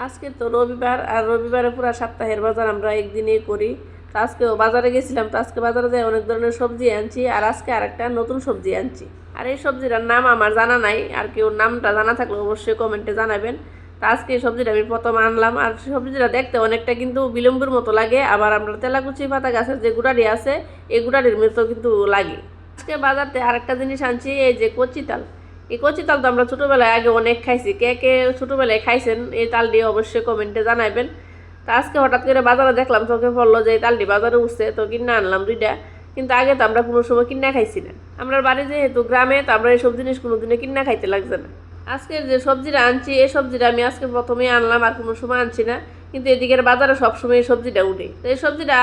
আজকে তো রবিবার, আর রবিবারে পুরো সপ্তাহের বাজার আমরা একদিনেই করি। তো আজকেও বাজারে গেছিলাম, তো আজকে বাজারে যাই অনেক ধরনের সবজি আনছি, আর আজকে আরেকটা নতুন সবজি আনছি। আর এই সবজিটার নাম আমার জানা নাই, আর কেউ নামটা জানা থাকলে অবশ্যই কমেন্টে জানাবেন। তো আজকে এই সবজিটা আমি প্রথম আনলাম, আর সবজিটা দেখতে অনেকটা কিন্তু বিলম্বের মতো লাগে, আবার আমরা তেলাকুচি পাতা গাছের যে গুড়ারি আছে এই গুড়ারির মতো কিন্তু লাগে। আজকে বাজারতে আরেকটা জিনিস আনছি, এই যে কচি তাল। এই কচি তাল তো আমরা ছোটোবেলায় আগে অনেক খাইছি, কে কে ছোটোবেলায় খাইছেন এই তাল দিয়ে অবশ্যই কমেন্টে জানাবেন। তা আজকে হঠাৎ করে বাজারে দেখলাম, চোখে পড়লো যে এই তালটি বাজারে উঠছে, তো কিনে আনলাম দুইটা। কিন্তু আগে তো আমরা কোনো সময় কিনা খাইছি না, আমরা বাড়ি যেহেতু গ্রামে, তো আমরা এইসব জিনিস কোনোদিনে কিনা খাইতে লাগছে না। আজকের যে সবজিটা আনছি এই সবজিটা আমি আজকে প্রথমেই আনলাম, আর কোনো সময় আনছি না, কিন্তু এদিকের বাজারে সবসময় এই সবজিটা উঠে। তো এই সবজিটা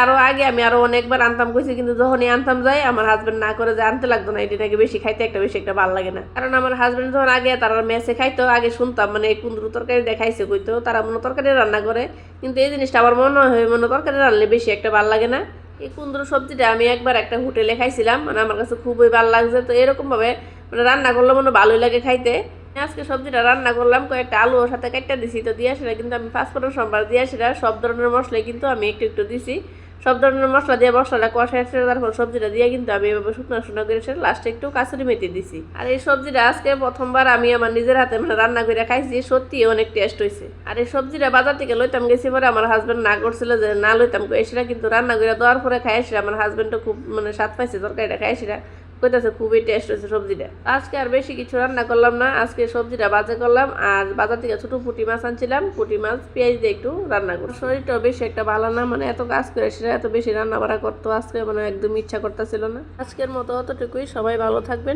আমি আরো অনেকবার আনতাম কইছি, কিন্তু যখনই আনতাম যাই আমার হাজবেন্ড না করে যে আনতে লাগতো না, এটি নাকি বেশি খাইতে বেশি একটা ভালো লাগে না। কারণ আমার হাজবেন্ড যখন আগে তারা মেসে খাইতো, আগে শুনতাম মানে এই কুন্দরু তরকারি দেখাইছে কইতো তারা মনে তরকারি রান্না করে, কিন্তু এই জিনিসটা আমার মনে হয় মনে তরকারি রান্নলে বেশি একটা ভালো লাগে না। এই কুন্দরু সবজিটা আমি একবার একটা হোটেলে খাইছিলাম, মানে আমার কাছে খুবই ভালো লাগছে। তো এরকমভাবে মানে রান্না করলে মনে ভালোই লাগে খাইতে। আজকে সবজিটা রান্না করলাম, কয়েকটা আলু ওর সাথে কেটে দিছি। তো দিয়ে সেটা কিন্তু আমি পাঁচফোড়ন সম্বার দিয়ে সেটা সব ধরনের মশলাই কিন্তু আমি একটু একটু দিছি। সব ধরনের মশলা দিয়ে মশলাটা কষায় তারপর সবজিটা দিয়ে কিন্তু আমি এভাবে শুকনো শুকনো করে সেটা লাস্টে একটু কাসুরি মেথি দিছি। আর এই সবজিটা আজকে প্রথমবার আমি আমার নিজের হাতে মানে রান্না করে খাইছি, সত্যি অনেক টেস্ট হয়েছে। আর এই সবজিটা বাজার থেকে লইতাম গেছি পরে আমার হাজবেন্ড না করছিল যে না লইতাম, সেটা কিন্তু রান্না করে দেওয়ার পরে খাইছি। আমার হাজবেন্ডও খুব মানে স্বাদ পাইছে তরকারিটা, খাইছি কইতাছে খুবই টেস্ট হয়েছে সবজিটা। আজকে আর বেশি কিছু রান্না করলাম না, আজকে সবজিটা বাজে করলাম। আর বাজার থেকে ছোট পুঁটি মাছ আনছিলাম, পুঁটি মাছ পেঁয়াজ দিয়ে একটু রান্না করি। শরীরটাও বেশি একটা ভালো না, মানে এত কাজ করে সেটা এত বেশি রান্না বাড়া করতো আজকে মানে একদম ইচ্ছা করতেছিল না। আজকের মতো অতটুকুই, সবাই ভালো থাকবেন।